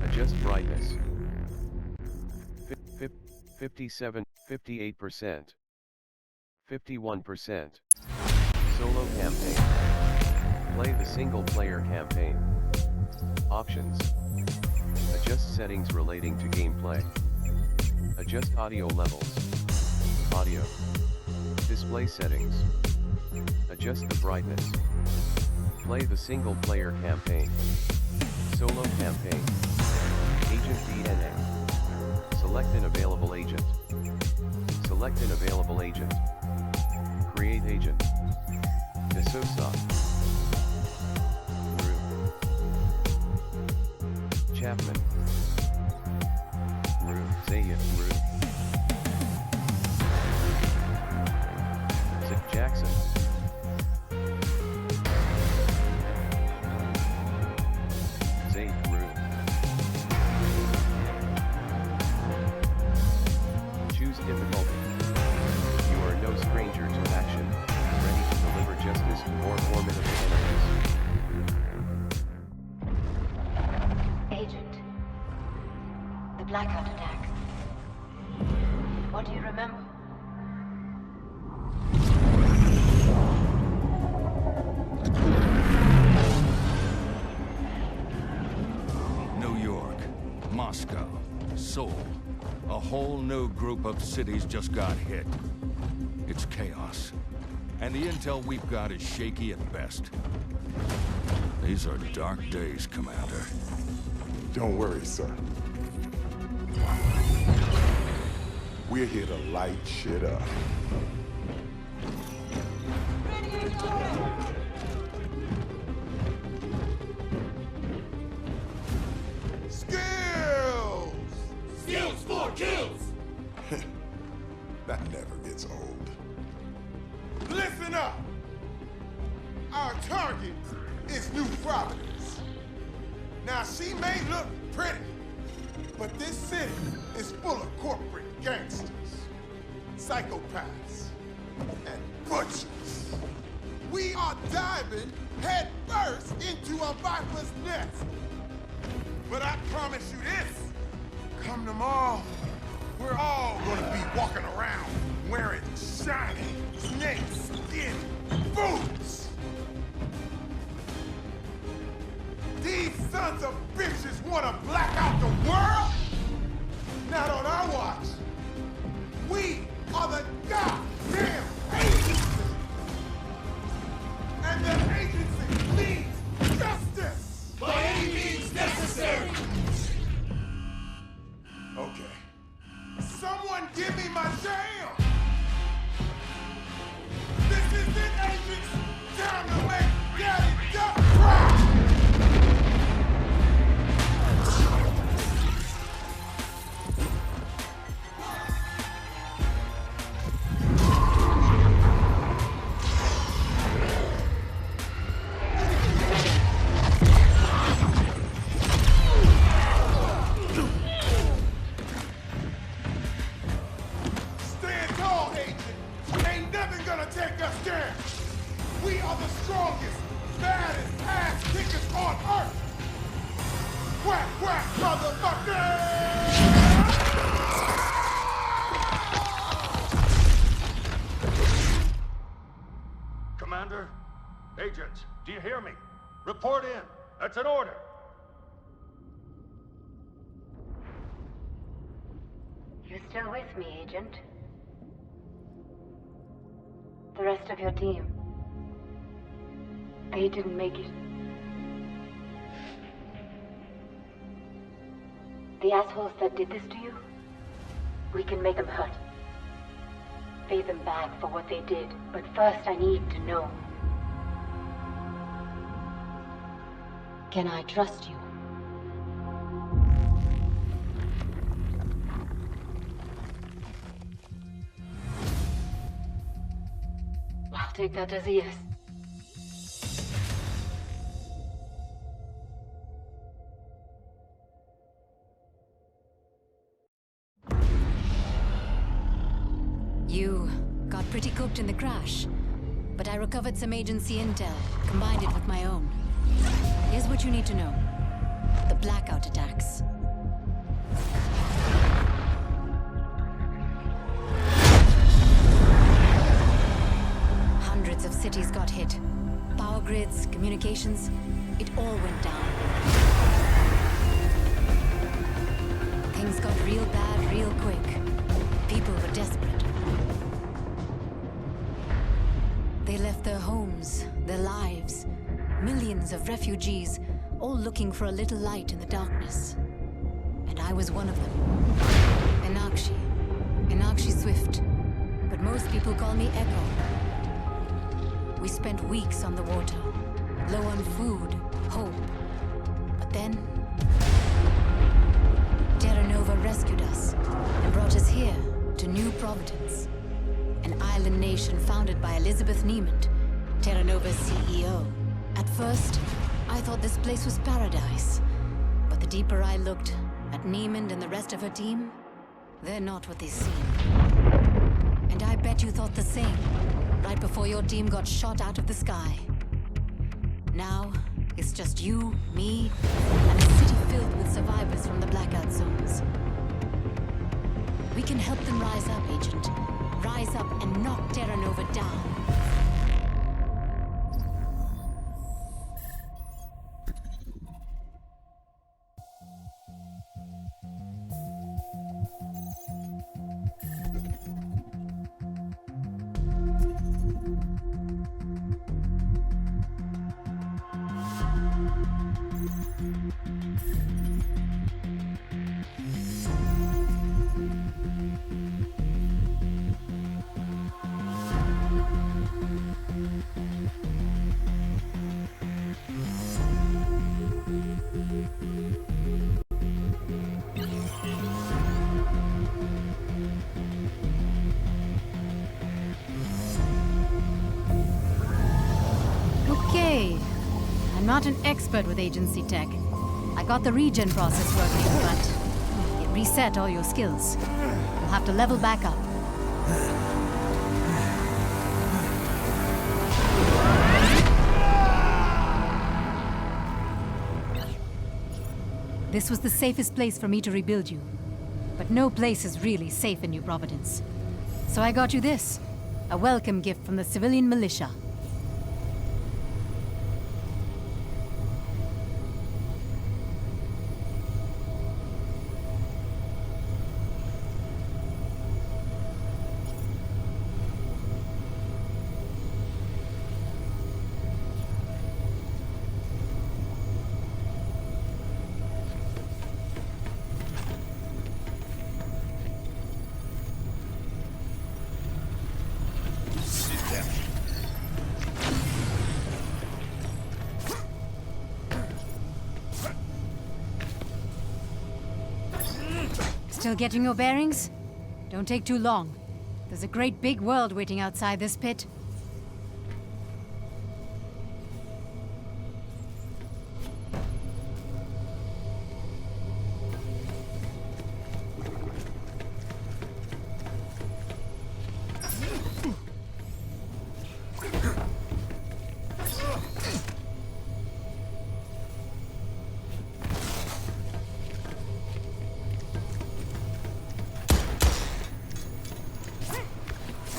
Adjust brightness. 57, 58%. 51%. Solo campaign. Play the single player campaign. Options. Adjust settings relating to gameplay. Adjust audio levels. Audio. Display settings. Adjust the brightness. Play the single player campaign. Solo campaign. Agent DNA. Select an available agent. Select an available agent. Create agent. D'Souza. Rue. Chapman. Rue. Zayat. Rue. Jackson. Zayd. Rue. Choose difficulty. You are no stranger to action, ready to deliver justice to more formidable enemies. Agent. The blackout attack. What do you remember? New York, Moscow, Seoul. A whole new group of cities just got hit. It's chaos. And the intel we've got is shaky at best. These are dark days, Commander. Don't worry, sir. We're here to light shit up. Skills! Skills for kills! That never gets old. Listen up! Our target is New Providence. Now, she may look pretty, but this city is full of corporate gangsters, psychopaths, and butchers. We are diving head first into a viper's nest. But I promise you this, come tomorrow, we're all gonna be walking around wearing shiny snake skin boots. These sons of bitches wanna black out the world? Not on our watch. We are the goddamn agency. And the agency needs justice. By any means necessary! Okay. Someone give me my jam! This is it, agents! Time to make Daddy Duck cry! Stand tall, agent! Ain't nothing gonna take us down! We are the strongest, baddest ass kickers on Earth! Whack, whack, motherfucker! Commander? Agents, do you hear me? Report in. That's an order. You're still with me, Agent? The rest of your team. They didn't make it. The assholes that did this to you, we can make them hurt. Pay them back for what they did. But first I need to know. Can I trust you? I'll take that as a yes. You got pretty cooked in the crash, but I recovered some agency intel, combined it with my own. Here's what you need to know. the blackout attacks. Hundreds of cities got hit. Power grids, communications, it all went down. Things got real bad real quick. People were desperate. They left their homes, their lives. Millions of refugees, all looking for a little light in the darkness. And I was one of them. Enakshi Swift. But most people call me Echo. We spent weeks on the water, low on food, hope. But then, Terra Nova rescued us and brought us here to New Providence, an island nation founded by Elizabeth Niemand, Terra Nova's CEO. At first, I thought this place was paradise. But the deeper I looked at Niemand and the rest of her team, they're not what they seem. And I bet you thought the same, right before your team got shot out of the sky. Now, it's just you, me, and a city filled with survivors from the blackout zones. We can help them rise up, Agent. Rise up and knock Terra Nova down. Okay. I'm not an expert with agency tech. I got the regen process working, but it reset all your skills. You'll have to level back up. This was the safest place for me to rebuild you. But no place is really safe in New Providence. So I got you this. A welcome gift from the civilian militia. Still getting your bearings? Don't take too long. There's a great big world waiting outside this pit.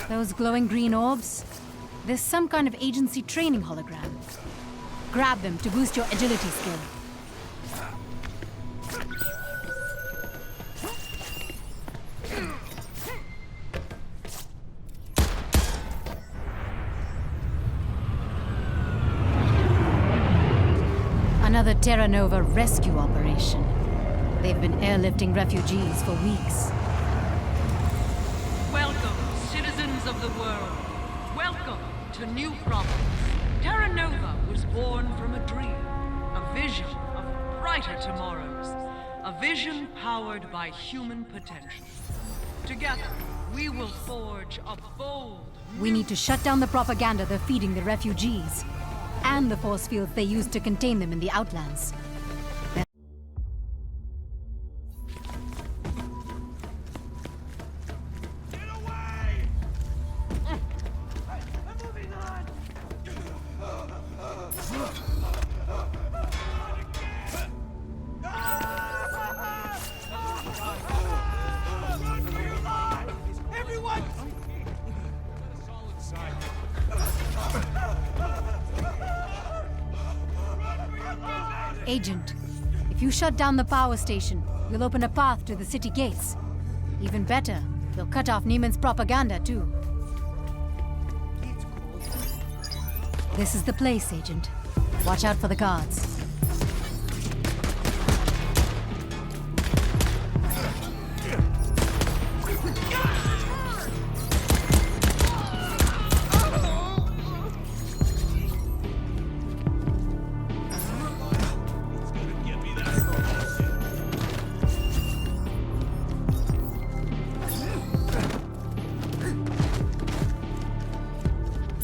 Those glowing green orbs? There's some kind of agency training hologram. Grab them to boost your agility skill. Another Terra Nova rescue operation. They've been airlifting refugees for weeks. Welcome, citizens of the world. Welcome to New Providence. Terra Nova was born from a dream, a vision of brighter tomorrows, a vision powered by human potential. Together, we will forge a bold... We need to shut down the propaganda they're feeding the refugees, and the force fields they use to contain them in the Outlands. Agent, if you shut down the power station, you'll open a path to the city gates. Even better, you'll cut off Neiman's propaganda too. This is the place, Agent. Watch out for the guards.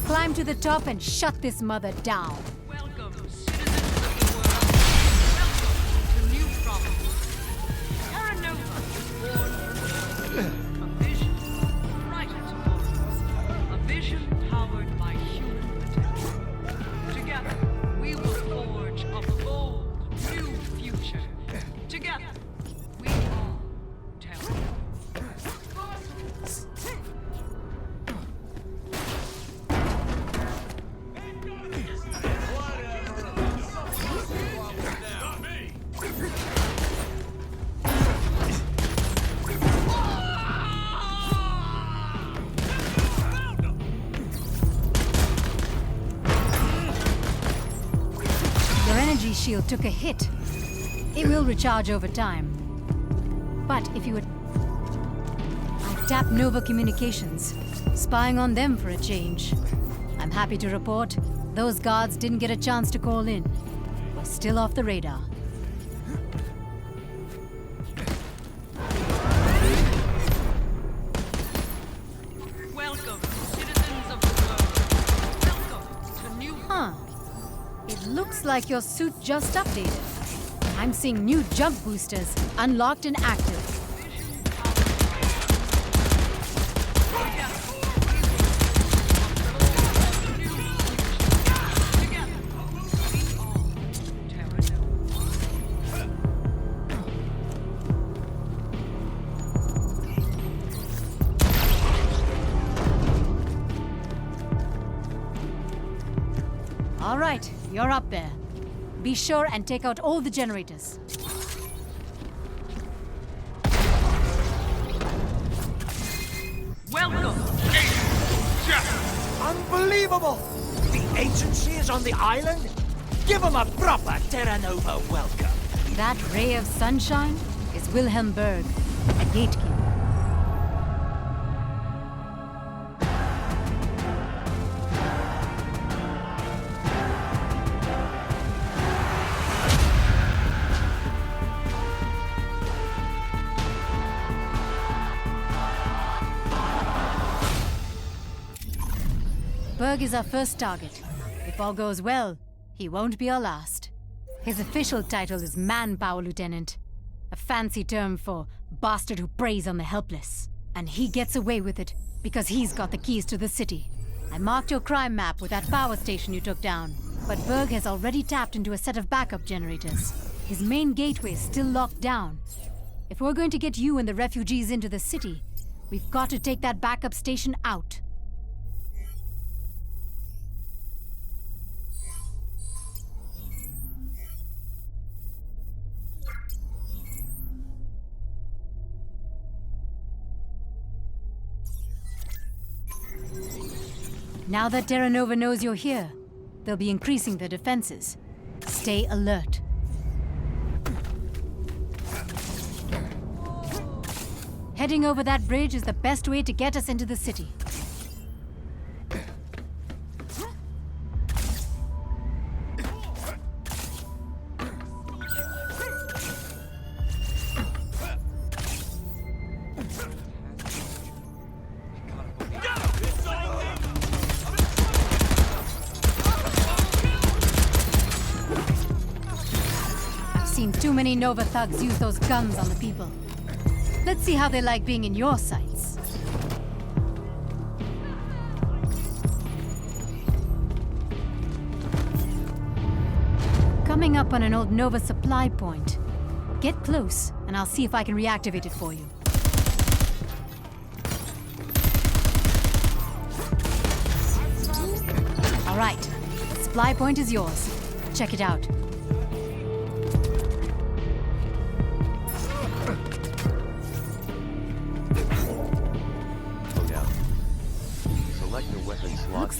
Climb to the top and shut this mother down. Welcome, citizens of the world. Welcome to New Providence. Terra Nova was born from a vision of brighter tomorrows. A vision powered by human potential. Together, we will forge a bold, new future. Together, we are Terra. Your energy shield took a hit. It will recharge over time. But if you would... I've tapped Nova Communications, spying on them for a change. I'm happy to report, those guards didn't get a chance to call in. We're still off the radar. Welcome, citizens of the world. Welcome to New Huh. It looks like your suit just updated. I'm seeing new jump boosters, unlocked and active. All right, you're up there. Be sure and take out all the generators. Welcome. Unbelievable! The agency is on the island? Give them a proper Terra Nova welcome. That ray of sunshine is Wilhelm Berg, a gatekeeper. Berg is our first target. If all goes well, he won't be our last. His official title is Manpower Lieutenant, a fancy term for bastard who preys on the helpless. And he gets away with it because he's got the keys to the city. I marked your crime map with that power station you took down, but Berg has already tapped into a set of backup generators. His main gateway is still locked down. If we're going to get you and the refugees into the city, we've got to take that backup station out. Now that Terra Nova knows you're here, they'll be increasing their defenses. Stay alert. Heading over that bridge is the best way to get us into the city. Seen too many Nova thugs use those guns on the people. Let's see how they like being in your sights. Coming up on an old Nova supply point. Get close, and I'll see if I can reactivate it for you. All right, the supply point is yours. Check it out.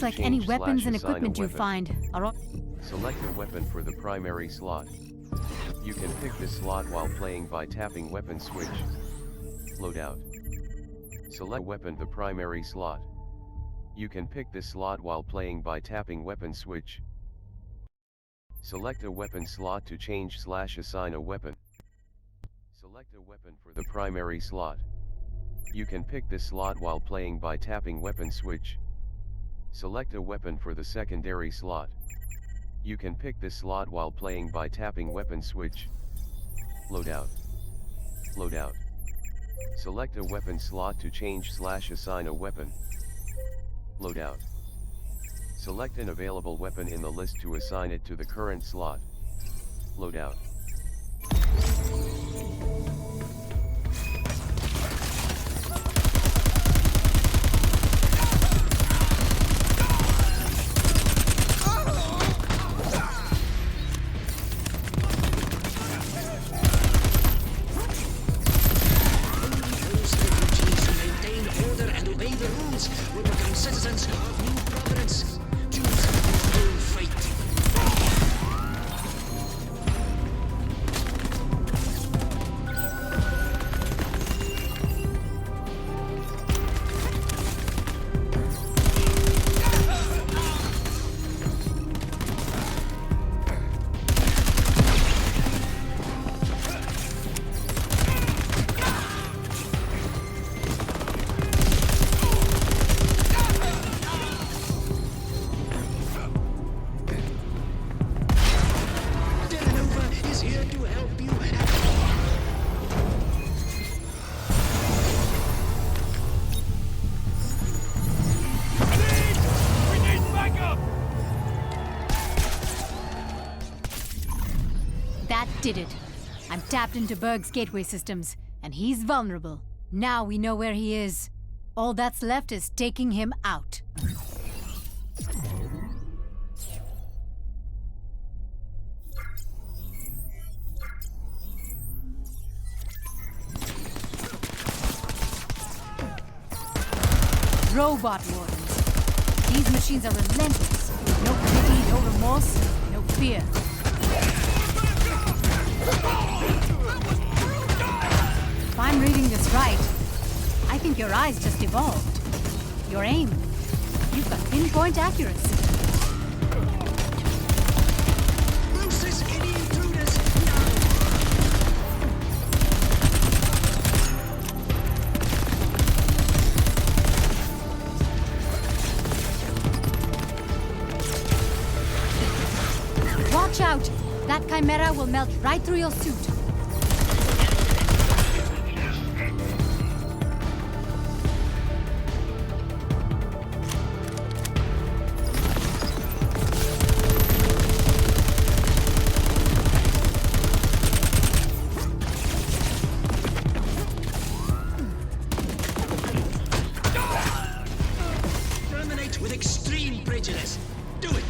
Looks like change any / weapons and assign a equipment you weapon. find are all... Select a weapon for the primary slot. You can pick this slot while playing by tapping weapon switch. Loadout. Select weapon the primary slot. You can pick this slot while playing by tapping weapon switch. Select a weapon slot to change / assign a weapon. Select a weapon for the primary slot. You can pick this slot while playing by tapping weapon switch. Select a weapon for the secondary slot. You can pick this slot while playing by tapping weapon switch. Loadout. Loadout. Select a weapon slot to change / assign a weapon. Loadout. Select an available weapon in the list to assign it to the current slot. Loadout. Citizens of New Providence, choose your own fate. That did it. I'm tapped into Berg's gateway systems, and he's vulnerable. Now we know where he is. All that's left is taking him out. Robot wardens. These machines are relentless. No pity, no remorse, no fear. If I'm reading this right, I think your eyes just evolved. Your aim. You've got pinpoint accuracy. Bruce's any intruders now! Watch out! That chimera will melt right through your suit. Terminate with extreme prejudice. Do it!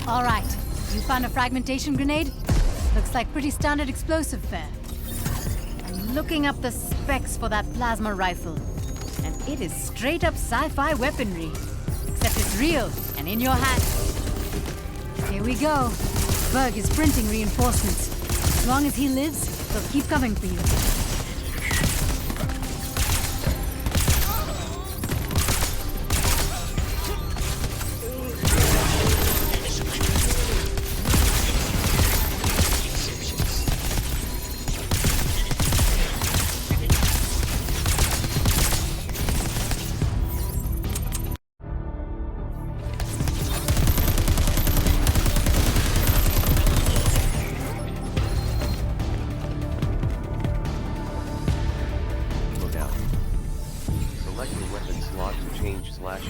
All right, you found a fragmentation grenade? Looks like pretty standard explosive fare. I'm looking up the specs for that plasma rifle, and it is straight up sci-fi weaponry. Except it's real and in your hand. Here we go. Berg is printing reinforcements. As long as he lives, they'll keep coming for you.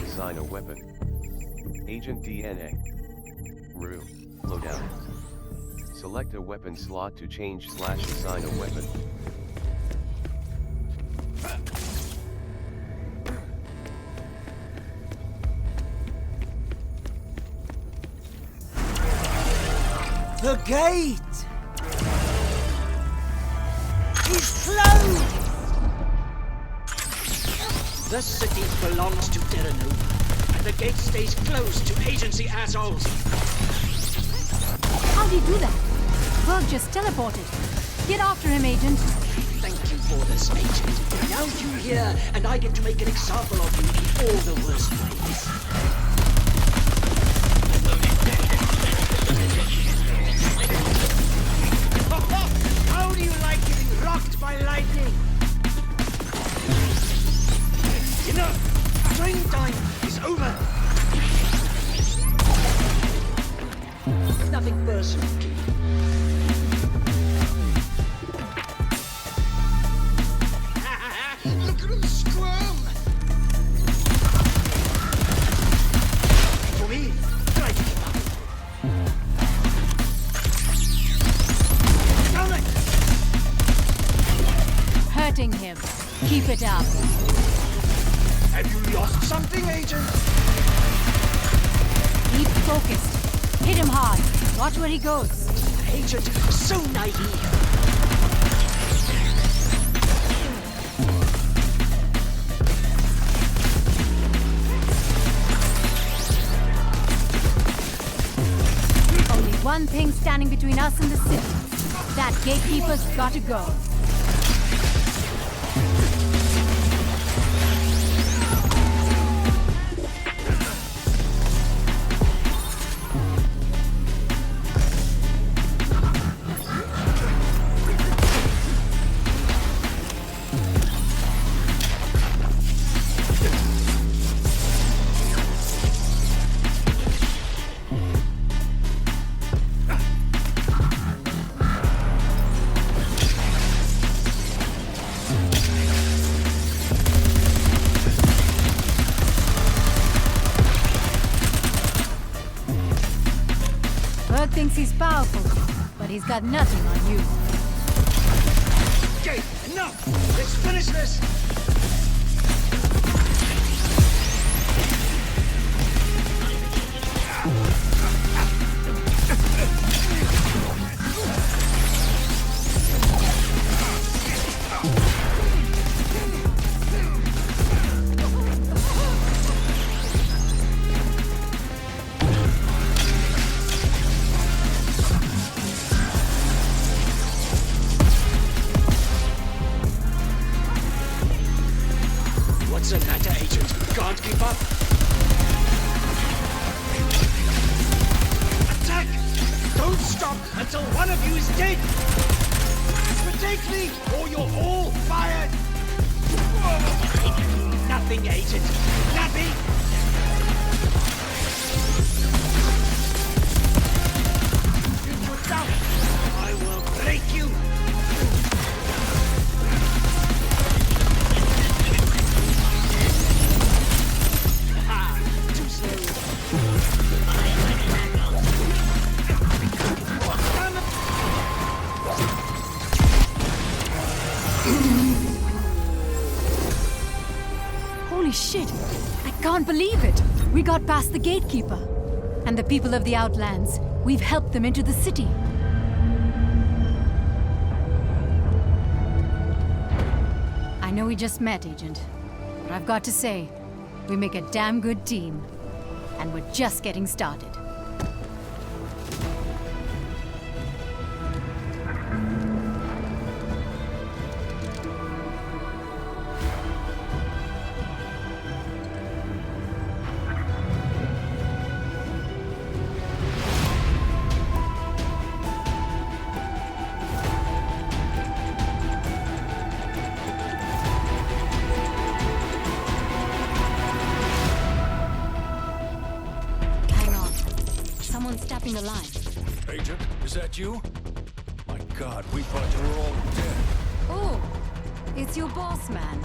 Assign a weapon. Agent DNA. Rue. Loadout. Select a weapon slot to change / assign a weapon. The gate! The city belongs to Terra Nova, and the gate stays closed to agency assholes. How'd he do that? Berg just teleported. Get after him, Agent. Thank you for this, Agent. Now you here, and I get to make an example of you in all the worst ways. How do you like getting rocked by lightning? Enough! Training time is over! Nothing personal, kid. Look at him squirm! For me, try to keep up. Damn it! Hurting him. Keep it up. Have you lost something, Agent? Keep focused. Hit him hard. Watch where he goes. Agent, so naive. Only one thing standing between us and the city. That gatekeeper's got to go. Berg thinks he's powerful, but he's got nothing on you. Okay, enough! Let's finish this! What's the matter, Agent? Can't keep up? Attack! Don't stop until one of you is dead! Protect me, or you're all fired! Nothing, Agent. Nothing! You put down. I will break you! Holy shit! I can't believe it! We got past the gatekeeper. And the people of the Outlands, we've helped them into the city. I know we just met, Agent. But I've got to say, we make a damn good team. And we're just getting started. Someone's tapping the line. Agent, is that you? My God, we thought you were all dead. Oh, it's your boss, man.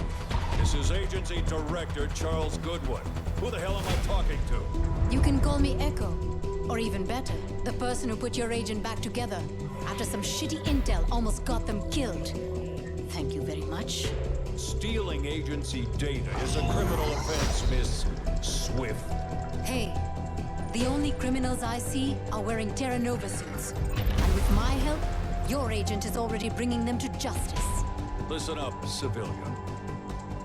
This is Agency Director Charles Goodwin. Who the hell am I talking to? You can call me Echo. Or even better, the person who put your agent back together after some shitty intel almost got them killed. Thank you very much. Stealing agency data is a criminal offense, Miss Swift. Hey, the only criminals I see are wearing Terra Nova suits. And with my help, your agent is already bringing them to justice. Listen up, civilian.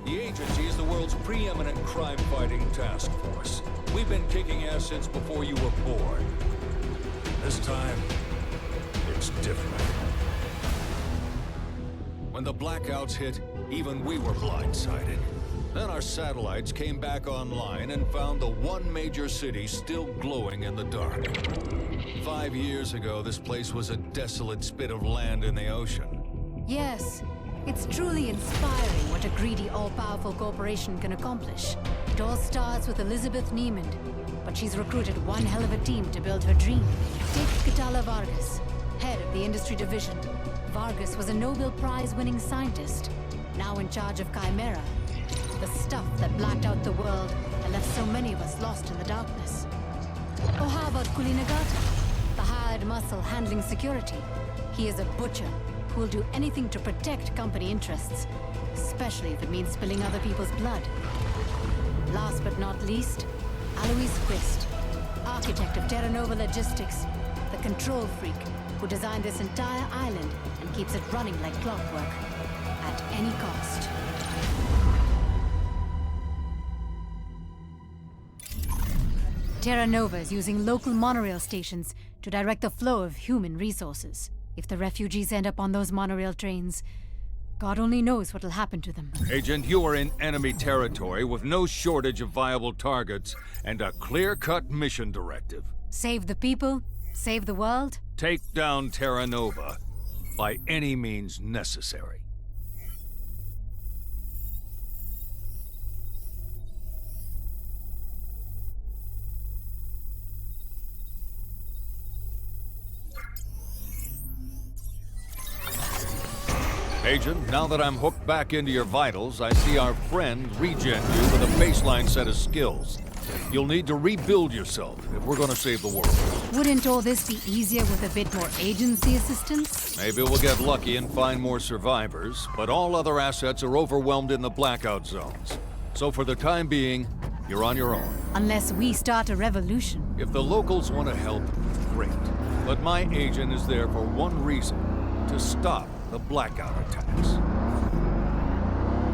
The agency is the world's preeminent crime-fighting task force. We've been kicking ass since before you were born. This time, it's different. When the blackouts hit, even we were blindsided. Then our satellites came back online and found the one major city still glowing in the dark. 5 years ago, this place was a desolate spit of land in the ocean. Yes, it's truly inspiring what a greedy, all-powerful corporation can accomplish. It all starts with Elizabeth Niemand, but she's recruited one hell of a team to build her dream. Take Catala Vargas, head of the industry division. Vargas was a Nobel Prize-winning scientist, now in charge of Chimera, the stuff that blacked out the world and left so many of us lost in the darkness. Or how about Kulinagata, the hired muscle handling security? He is a butcher who will do anything to protect company interests, especially if it means spilling other people's blood. Last but not least, Alois Quist, architect of Terra Nova Logistics, the control freak who designed this entire island and keeps it running like clockwork, at any cost. Terra Nova is using local monorail stations to direct the flow of human resources. If the refugees end up on those monorail trains, God only knows what will happen to them. Agent, you are in enemy territory with no shortage of viable targets and a clear-cut mission directive. Save the people, save the world. Take down Terra Nova by any means necessary. Agent, now that I'm hooked back into your vitals, I see our friend regen you with a baseline set of skills. You'll need to rebuild yourself if we're going to save the world. Wouldn't all this be easier with a bit more agency assistance? Maybe we'll get lucky and find more survivors, but all other assets are overwhelmed in the blackout zones. So for the time being, you're on your own. Unless we start a revolution. If the locals want to help, great. But my agent is there for one reason: to stop the blackout attacks.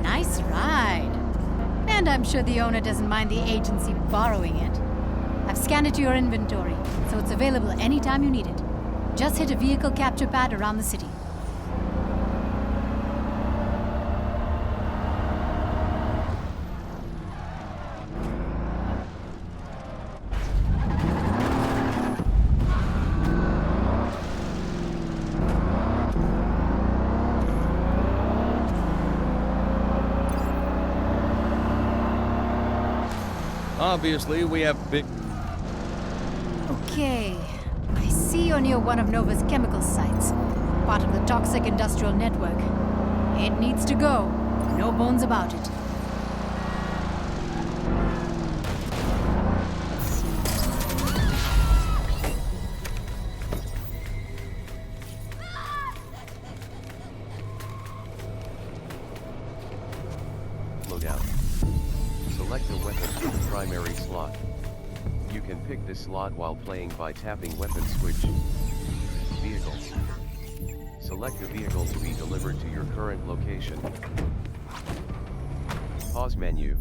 Nice ride. And I'm sure the owner doesn't mind the agency borrowing it. I've scanned it to your inventory, so it's available anytime you need it. Just hit a vehicle capture pad around the city. Obviously, we have big... Okay. I see you're near one of Nova's chemical sites, part of the toxic industrial network. It needs to go. No bones about it. Loadout. Select a weapon from the primary slot. You can pick this slot while playing by tapping weapon switch. Vehicles. Select a vehicle to be delivered to your current location. Pause menu.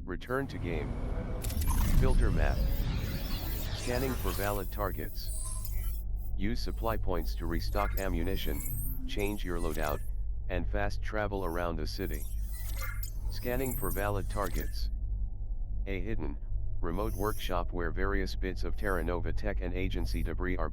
Return to game. Filter map. Scanning for valid targets. Use supply points to restock ammunition, change your loadout, and fast travel around the city. Scanning for valid targets. A hidden, remote workshop where various bits of Terra Nova tech and agency debris are being